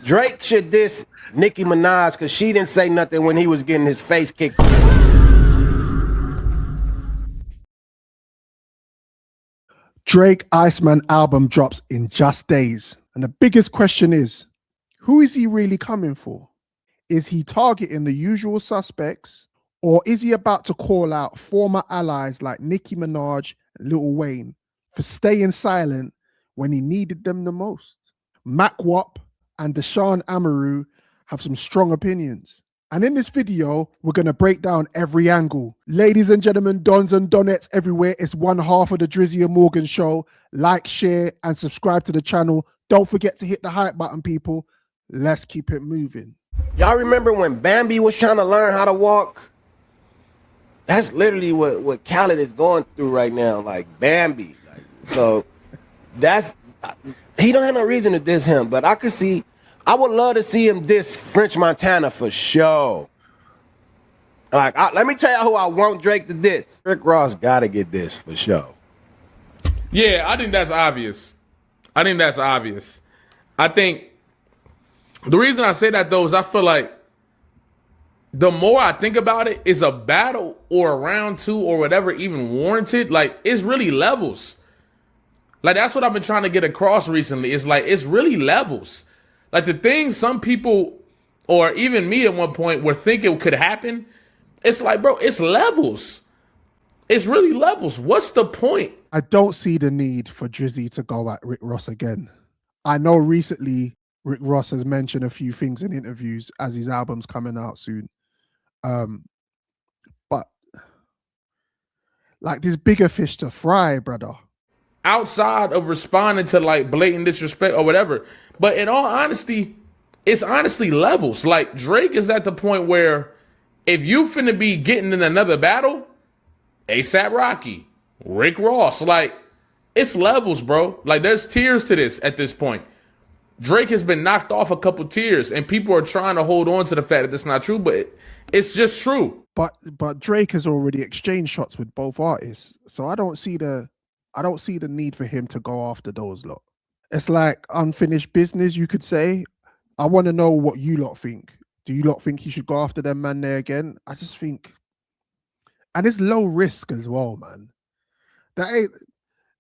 Drake should diss Nicki Minaj because she didn't say nothing when he was getting his face kicked. Drake Iceman album drops in just days. And the biggest question is, who is he really coming for? Is he targeting the usual suspects? Or is he about to call out former allies like Nicki Minaj and Lil Wayne for staying silent when he needed them the most? MackWop and Jessahn Amaru have some strong opinions. And in this video, we're going to break down every angle. Ladies and gentlemen, dons and donettes everywhere, it's one half of the Drizzy Morgan Show. Like, share, and subscribe to the channel. Don't forget to hit the hype button, people. Let's keep it moving. Y'all remember when Bambi was trying to learn how to walk? That's literally what Khaled is going through right now, like Bambi. So that's, he don't have no reason to diss him, but I could see, I would love to see him diss French Montana for sure. Like, let me tell y'all who I want Drake to diss. Rick Ross gotta get this for sure. Yeah, I think that's obvious. I think the reason I say that though is I feel like the more I think about it, is a battle or a round two or whatever even warranted? Like, it's really levels. Like, that's what I've been trying to get across recently. It's like, it's really levels. Like, the things some people, or even me at one point, were thinking could happen, it's like, bro, it's levels. It's really levels. What's the point? I don't see the need for Drizzy to go at Rick Ross again. I know recently Rick Ross has mentioned a few things in interviews as his album's coming out soon. But like, there's bigger fish to fry, brother. Outside of responding to like blatant disrespect or whatever. But in all honesty, it's honestly levels. Like, Drake is at the point where if you finna be getting in another battle, ASAP Rocky, Rick Ross, like, it's levels, bro. Like, there's tiers to this at this point. Drake has been knocked off a couple tiers, and people are trying to hold on to the fact that that's not true, but it's just true. But Drake has already exchanged shots with both artists, so I don't see the need for him to go after those lot. It's like unfinished business, you could say. I want to know what you lot think. Do you lot think he should go after them man there again? I just think, and it's low risk as well, man. That ain't,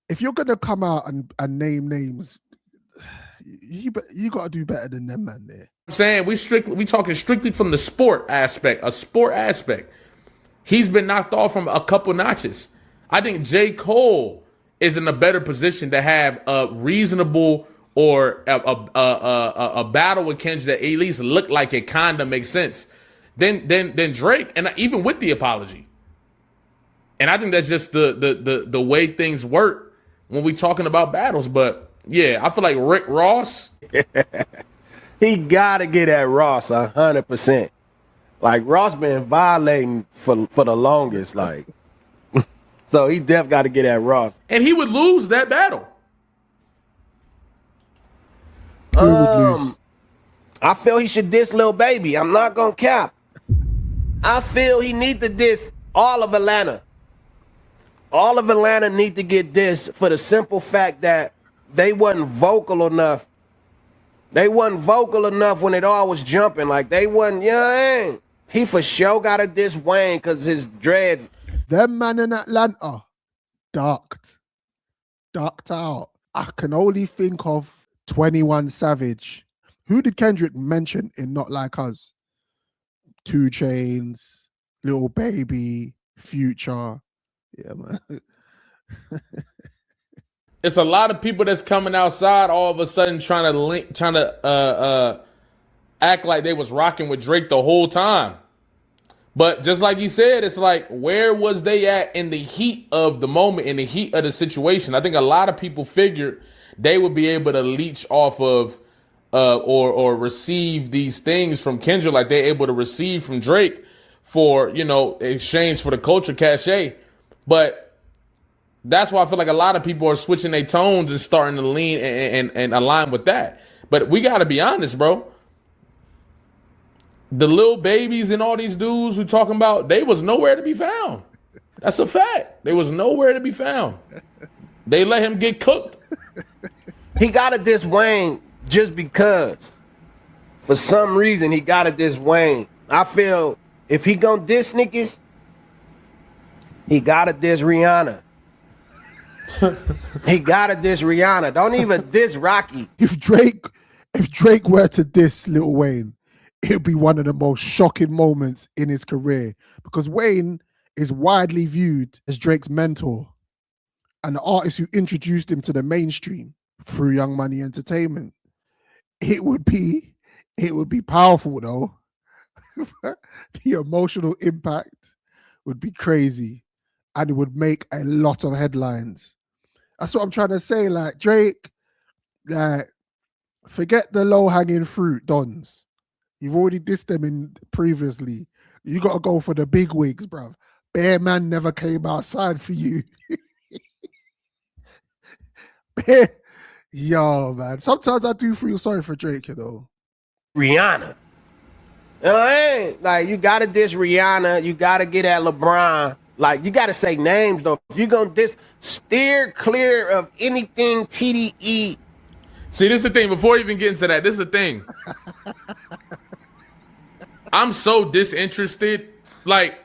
if you're gonna come out and name names, you got to do better than them man there. I'm saying we talking strictly from the sport aspect, a sport aspect. He's been knocked off from a couple notches. I think J. Cole is in a better position to have a reasonable or a battle with Kendrick that at least look like it kind of makes sense than Drake, and even with the apology. And I think that's just the way things work when we talking about battles. But yeah, I feel like Rick Ross, he gotta get at Ross 100%. Like, Ross been violating for the longest, like. So he def got to get at Ross. And he would lose that battle. Who would lose? I feel he should diss Lil Baby. I'm not gonna cap. I feel he need to diss all of Atlanta. All of Atlanta need to get dissed for the simple fact that they wasn't vocal enough. They wasn't vocal enough when it all was jumping. Like, they wasn't, yeah. He for sure got to diss Wayne because his dreads. Them man in Atlanta, darked out. I can only think of 21 Savage. Who did Kendrick mention in Not Like Us? 2 Chainz, Lil Baby, Future. Yeah, man. It's a lot of people that's coming outside all of a sudden trying to act like they was rocking with Drake the whole time. But just like you said, it's like, where was they at in the heat of the moment, in the heat of the situation? I think a lot of people figured they would be able to leech off of or receive these things from Kendrick like they're able to receive from Drake for, you know, exchange for the culture cachet. But that's why I feel like a lot of people are switching their tones and starting to lean and align with that. But we got to be honest, bro. The Lil Babies and all these dudes who talking about, they was nowhere to be found. That's a fact. They was nowhere to be found. They let him get cooked. He got to diss Wayne just because. For some reason, he gotta diss Wayne. I feel if he gonna diss niggas, he gotta diss Rihanna. He gotta diss Rihanna. Don't even diss Rocky. If Drake were to diss Lil Wayne, it'll be one of the most shocking moments in his career because Wayne is widely viewed as Drake's mentor and the artist who introduced him to the mainstream through Young Money Entertainment. It would be powerful though. The emotional impact would be crazy and it would make a lot of headlines. That's what I'm trying to say. Like Drake, like forget the low-hanging fruit dons. You've already dissed them in previously. You got to go for the big wigs, bruv. Bear Man never came outside for you. Yo, man. Sometimes I do feel sorry for Drake, you know. Rihanna. You know, ain't like you gotta diss Rihanna. You gotta get at LeBron. Like you gotta say names though. If you gonna diss, steer clear of anything TDE. See, this is the thing. Before you even get into that, this is the thing. I'm so disinterested. Like,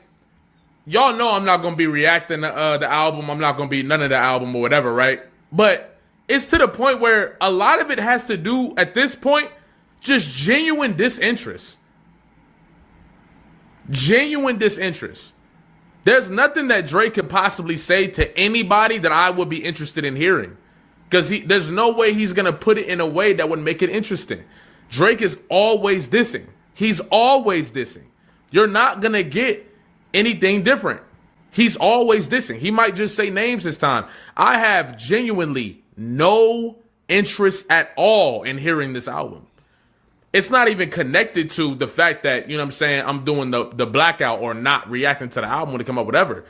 y'all know I'm not gonna be reacting to the album. I'm not gonna be none of the album or whatever, right? But it's to the point where a lot of it has to do at this point just genuine disinterest. Genuine disinterest. There's nothing that Drake could possibly say to anybody that I would be interested in hearing. Because there's no way he's going to put it in a way that would make it interesting. Drake is always dissing. He's always dissing. You're not going to get anything different. He's always dissing. He might just say names this time. I have genuinely no interest at all in hearing this album. It's not even connected to the fact that, you know what I'm saying, I'm doing the blackout or not reacting to the album when it come up, whatever.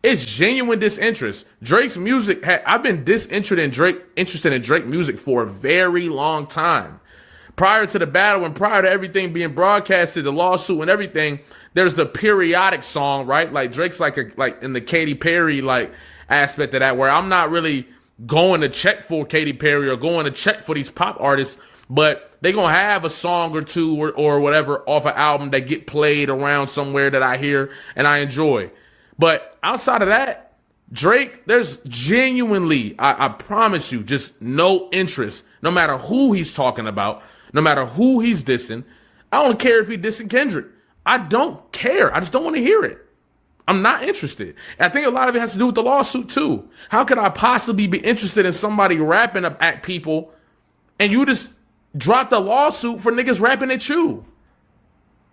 It's genuine disinterest. Drake's music, I've been interested in Drake music for a very long time. Prior to the battle and prior to everything being broadcasted, the lawsuit and everything, there's the periodic song, right? Like Drake's like in the Katy Perry like aspect of that, where I'm not really going to check for Katy Perry or going to check for these pop artists, but they gonna have a song or two or whatever off an album that get played around somewhere that I hear and I enjoy. But outside of that, Drake, there's genuinely, I promise you, just no interest, no matter who he's talking about, no matter who he's dissing. I don't care if he's dissing Kendrick. I don't care. I just don't want to hear it. I'm not interested. I think a lot of it has to do with the lawsuit too. How could I possibly be interested in somebody rapping up at people and you just drop the lawsuit for niggas rapping at you?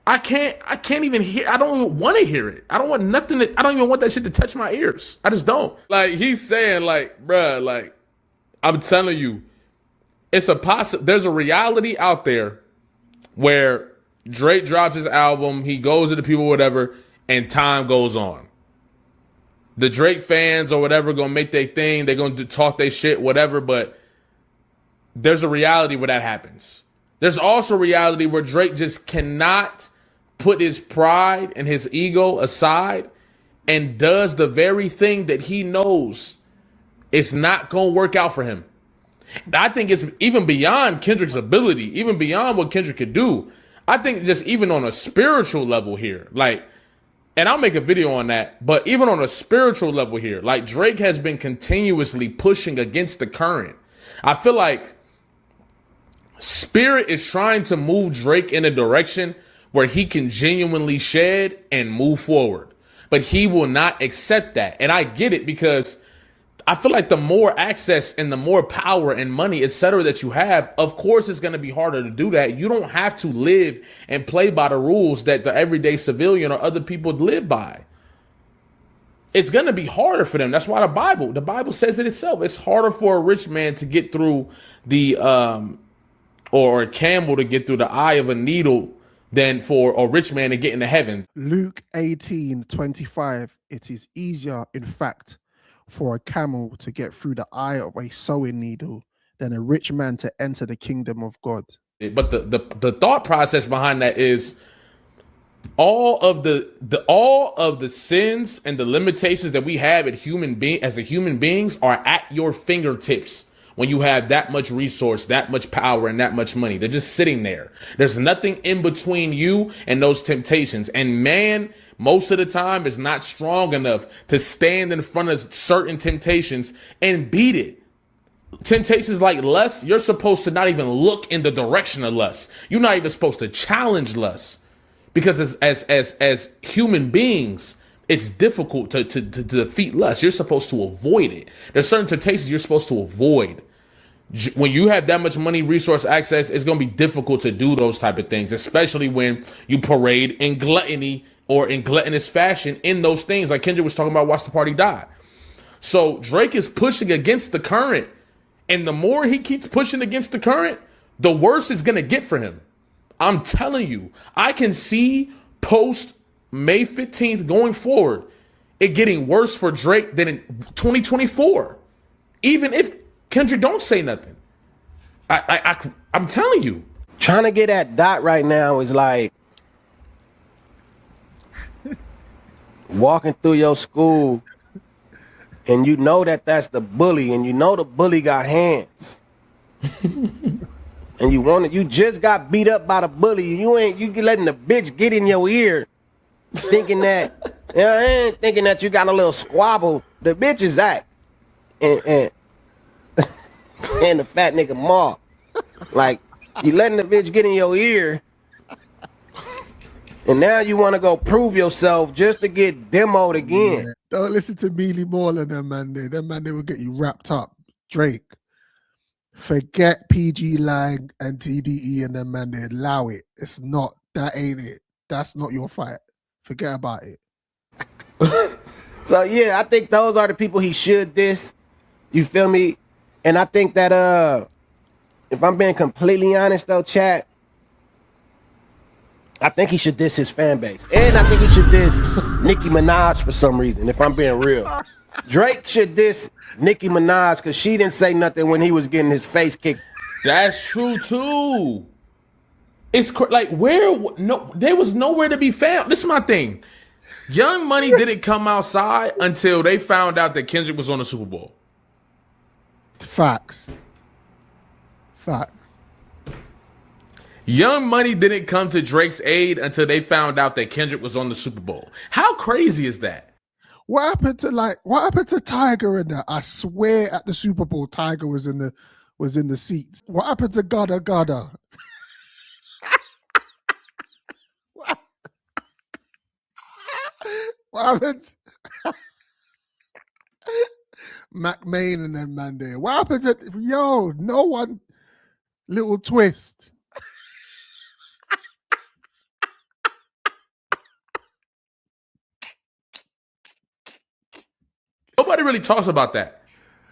I can't even hear. I don't even want to hear it. I don't want nothing. I don't even want that shit to touch my ears. I just don't. Like he's saying, like, bruh, like I'm telling you, it's there's a reality out there where Drake drops his album, he goes to the people, whatever, and time goes on. The Drake fans or whatever gonna make their thing. They're gonna talk their shit, whatever. But there's a reality where that happens. There's also a reality where Drake just cannot put his pride and his ego aside and does the very thing that he knows it's not going to work out for him. I think it's even beyond Kendrick's ability, even beyond what Kendrick could do. I think just even on a spiritual level here, like, and I'll make a video on that, but even on a spiritual level here, like Drake has been continuously pushing against the current. I feel like Spirit is trying to move Drake in a direction where he can genuinely shed and move forward. But he will not accept that. And I get it because I feel like the more access and the more power and money, etc., that you have, of course, it's going to be harder to do that. You don't have to live and play by the rules that the everyday civilian or other people live by. It's going to be harder for them. That's why the Bible says it itself. It's harder for a rich man to get through the or a camel to get through the eye of a needle than for a rich man to get into heaven. Luke 18:25. It is easier, in fact, for a camel to get through the eye of a sewing needle than a rich man to enter the kingdom of God. But the thought process behind that is all of the sins and the limitations that we have as human beings are at your fingertips when you have that much resource, that much power, and that much money. They're just sitting there. There's nothing in between you and those temptations. And man, most of the time is not strong enough to stand in front of certain temptations and beat it. Temptations like lust, you're supposed to not even look in the direction of lust. You're not even supposed to challenge lust, because as human beings, it's difficult to defeat lust. You're supposed to avoid it. There's certain temptations you're supposed to avoid. When you have that much money, resource, access, it's going to be difficult to do those type of things, especially when you parade in gluttony or in gluttonous fashion in those things. Like Kendrick was talking about, Watch the Party Die. So Drake is pushing against the current. And the more he keeps pushing against the current, the worse it's going to get for him. I'm telling you, I can see post May 15th going forward, it getting worse for Drake than in 2024. Even if Kendrick don't say nothing. I'm telling you. Trying to get at Dot right now is like walking through your school and you know that that's the bully, and you know the bully got hands. And you just got beat up by the bully. You letting the bitch get in your ear, thinking that, thinking that you got a little squabble. The bitch is Zach, and and the fat nigga Ma. Like, you letting the bitch get in your ear, and now you want to go prove yourself just to get demoed again. Yeah. Don't listen to Mealy Mall and them man. Them man, they will get you wrapped up. Drake, forget PG Lang and TDE and them man. They allow it. It's not. That ain't it. That's not your fight. Forget about it. So yeah, I think those are the people he should diss. You feel me? And I think that if I'm being completely honest though, chat, I think he should diss his fan base. And I think he should diss Nicki Minaj for some reason, if I'm being real. Drake should diss Nicki Minaj because she didn't say nothing when he was getting his face kicked. That's true too. It's like there was nowhere to be found. This is my thing. Young Money didn't come outside until they found out that Kendrick was on the Super Bowl. Facts. Young Money didn't come to Drake's aid until they found out that Kendrick was on the Super Bowl. How crazy is that? What happened to Tiger in that? I swear at the Super Bowl, Tiger was in the seats. What happened to Gada? What happened to Mac Main and them man there? What happened to no one? Little twist. Nobody really talks about that.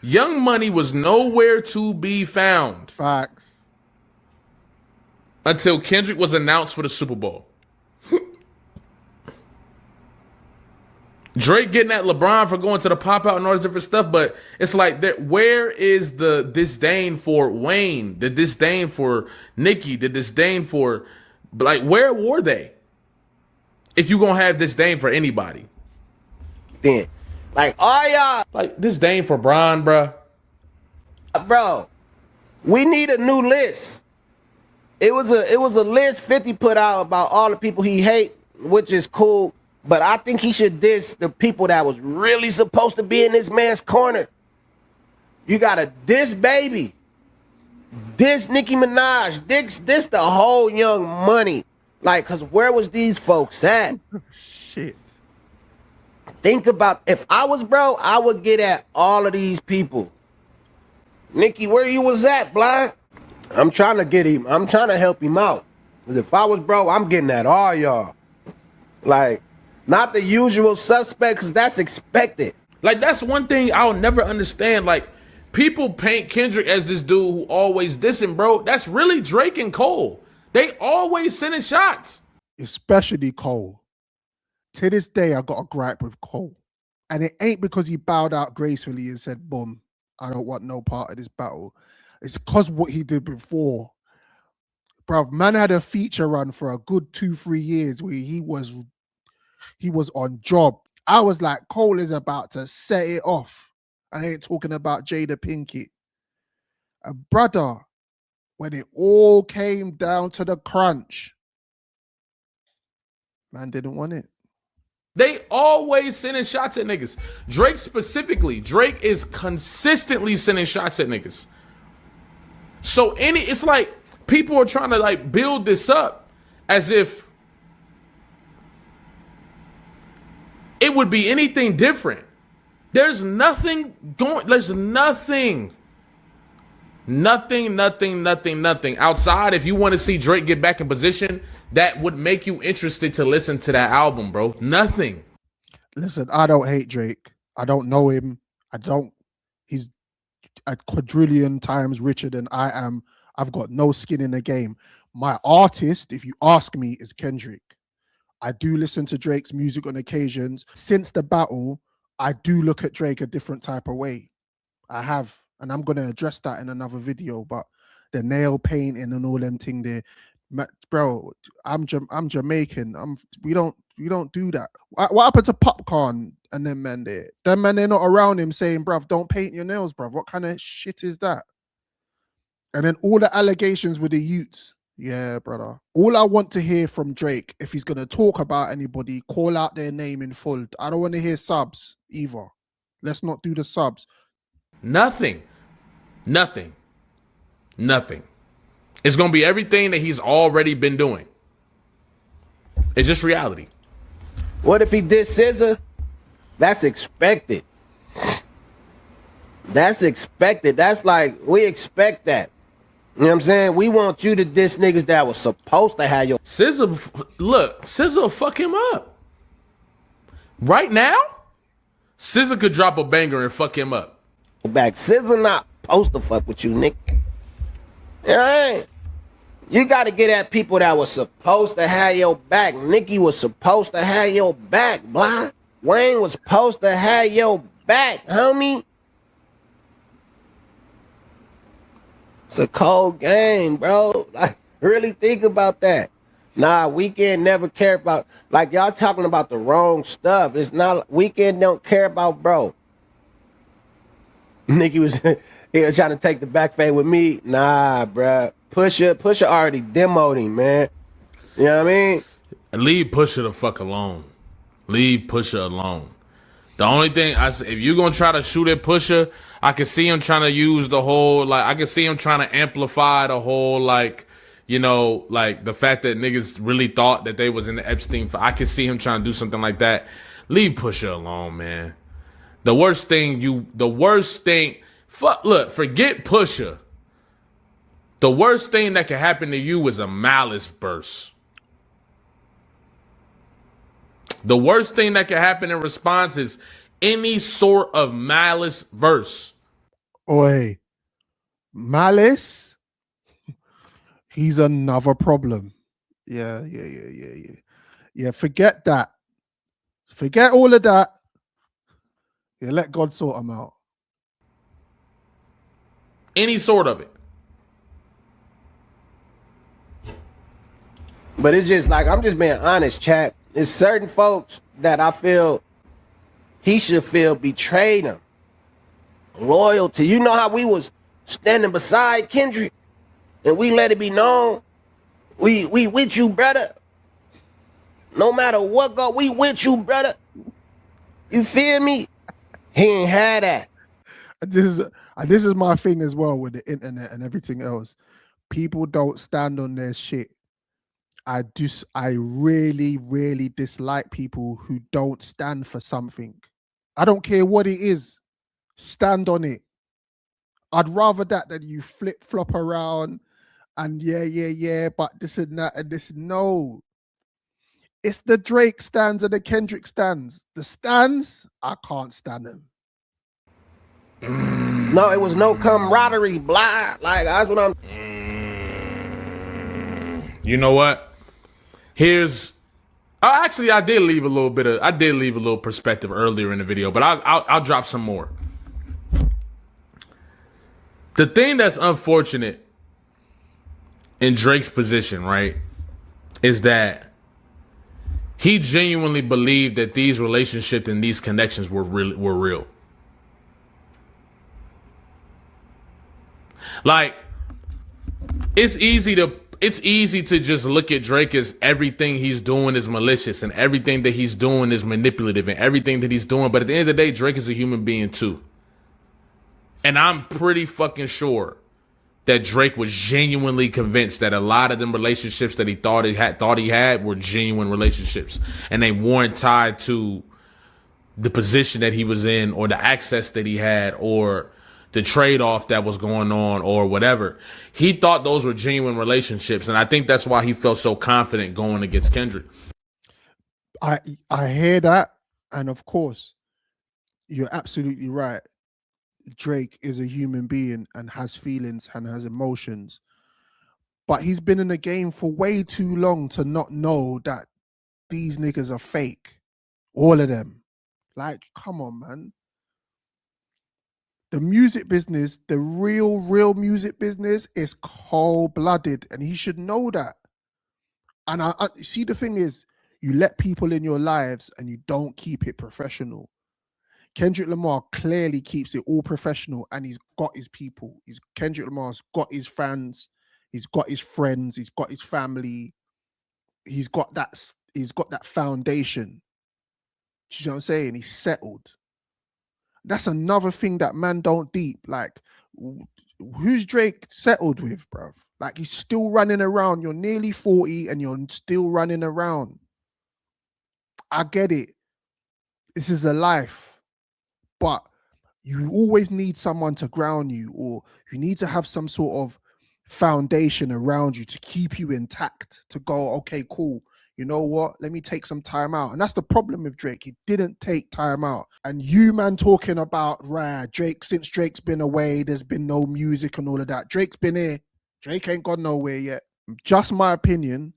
Young Money was nowhere to be found. Facts. Until Kendrick was announced for the Super Bowl. Drake getting at LeBron for going to the pop out and all this different stuff, but it's like, where is the disdain for Wayne? The disdain for Nicki? The disdain for, like, where were they? If you gonna have disdain for anybody, Then, like, all y'all, like disdain for Bron, bruh. Bro, we need a new list. It was a list 50 put out about all the people he hate, which is cool. But I think he should diss the people that was really supposed to be in this man's corner. You gotta diss Baby, diss Nicki Minaj, diss the whole Young Money. Like, cause where was these folks at? Shit. Think about, if I was bro, I would get at all of these people. Nicki, where you was at, blind? I'm trying to get him. I'm trying to help him out. Cause if I was bro, I'm getting at all y'all. Like, not the usual suspects, that's expected. Like, that's one thing I'll never understand. Like, people paint Kendrick as this dude who always dissing, bro. That's really Drake and Cole. They always sending shots. Especially Cole. To this day, I got a gripe with Cole. And it ain't because he bowed out gracefully and said, boom, I don't want no part of this battle. It's because what he did before. Bruv, man had a feature run for a good 2-3 years where he was on job. I was like, Cole is about to set it off. I ain't talking about Jada Pinkett. Brother, when it all came down to the crunch, man didn't want it. They always sending shots at niggas. Drake specifically. Drake is consistently sending shots at niggas. So it's like people are trying to like build this up as if it would be anything different. There's nothing going. There's nothing outside. If you want to see Drake get back in position, that would make you interested to listen to that album, bro. Nothing. Listen, I don't hate Drake. I don't know him. He's a quadrillion times richer than I am. I've got no skin in the game. My artist, if you ask me, is Kendrick. I do listen to Drake's music on occasions. Since the battle, I do look at Drake a different type of way. I have, and I'm gonna address that in another video. But the nail painting and all them thing there, bro. I'm Jamaican. We don't do that. What happened to Popcorn and them men there? Them men, they're not around him saying, bruv, don't paint your nails, bruv. What kind of shit is that? And then all the allegations with the youths. Yeah, brother. All I want to hear from Drake, if he's going to talk about anybody, call out their name in full. I don't want to hear subs either. Let's not do the subs. Nothing. It's going to be everything that he's already been doing. It's just reality. What if he did SZA? That's expected. That's expected. That's like, we expect that. You know what I'm saying? We want you to diss niggas that was supposed to have your... SZA will fuck him up. Right now, SZA could drop a banger and fuck him up. back. SZA not supposed to fuck with you, Nick. Yeah, you got to get at people that was supposed to have your back. Nicki was supposed to have your back, blah. Wayne was supposed to have your back, homie. It's a cold game, bro. Like, really think about that. Nah, Weeknd never care about, like, y'all talking about the wrong stuff. It's not, Weeknd don't care about bro. Nicki was, he was trying to take the back fade with me. Nah, bruh. Pusha already demoed him, man. You know what I mean? Leave Pusha the fuck alone. Leave Pusha alone. The only thing, if you're going to try to shoot at Pusha, I can see him trying to use the whole, like, I can see him trying to amplify the whole, like, you know, like the fact that niggas really thought that they was in the Epstein. I can see him trying to do something like that. Leave Pusha alone, man. The worst thing, forget Pusha. The worst thing that can happen to you is a malice burst. The worst thing that can happen in response is any sort of malice verse. Oi, malice? He's another problem. Yeah. Yeah, forget that. Forget all of that. Yeah, let God sort him out. Any sort of it. But it's just like, I'm just being honest, chat. There's certain folks that I feel he should feel betrayed him. Loyalty. You know how we was standing beside Kendrick and we let it be known, we with you, brother. No matter what go, we with you, brother. You feel me? He ain't had that. This is my thing as well with the internet and everything else. People don't stand on their shit. I really dislike people who don't stand for something. I don't care what it is. Stand on it. I'd rather that than you flip-flop around and yeah, but this and that and this. No. It's the Drake stands and the Kendrick stands. The stands, I can't stand them. No, it was no camaraderie, blah. Like, that's what I'm... You know what? I did leave a little perspective earlier in the video, but I'll drop some more. The thing that's unfortunate in Drake's position, right, is that he genuinely believed that these relationships and these connections were real. Like, it's easy to just look at Drake as everything he's doing is malicious and everything that he's doing is manipulative and everything that he's doing. But at the end of the day, Drake is a human being too. And I'm pretty fucking sure that Drake was genuinely convinced that a lot of them relationships that he thought he had were genuine relationships, and they weren't tied to the position that he was in or the access that he had or the trade-off that was going on or whatever. He thought those were genuine relationships, and I think that's why he felt so confident going against Kendrick. I hear that, and of course, you're absolutely right. Drake is a human being and has feelings and has emotions. But he's been in the game for way too long to not know that these niggas are fake. All of them. Like, come on, man. The music business, the real music business is cold-blooded, and he should know that. And I see, the thing is, you let people in your lives and you don't keep it professional. Kendrick Lamar clearly keeps it all professional, and he's got his people. Kendrick Lamar's got his fans, he's got his friends, he's got his family, he's got that foundation. You know what I'm saying? He's settled. That's another thing that man don't deep. Like, who's Drake settled with, bruv? Like, he's still running around. You're nearly 40 and you're still running around. I get it. This is a life. But you always need someone to ground you, or you need to have some sort of foundation around you to keep you intact, to go, okay, cool. You know what? Let me take some time out. And that's the problem with Drake. He didn't take time out. And you, man, talking about, Drake, since Drake's been away, there's been no music and all of that. Drake's been here. Drake ain't gone nowhere yet. Just my opinion,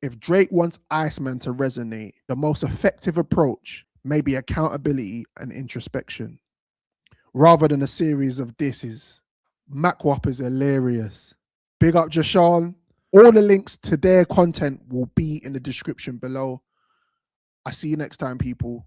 if Drake wants Iceman to resonate, the most effective approach may be accountability and introspection, rather than a series of disses. MackWop is hilarious. Big up Jessahn. All the links to their content will be in the description below. I see you next time, people.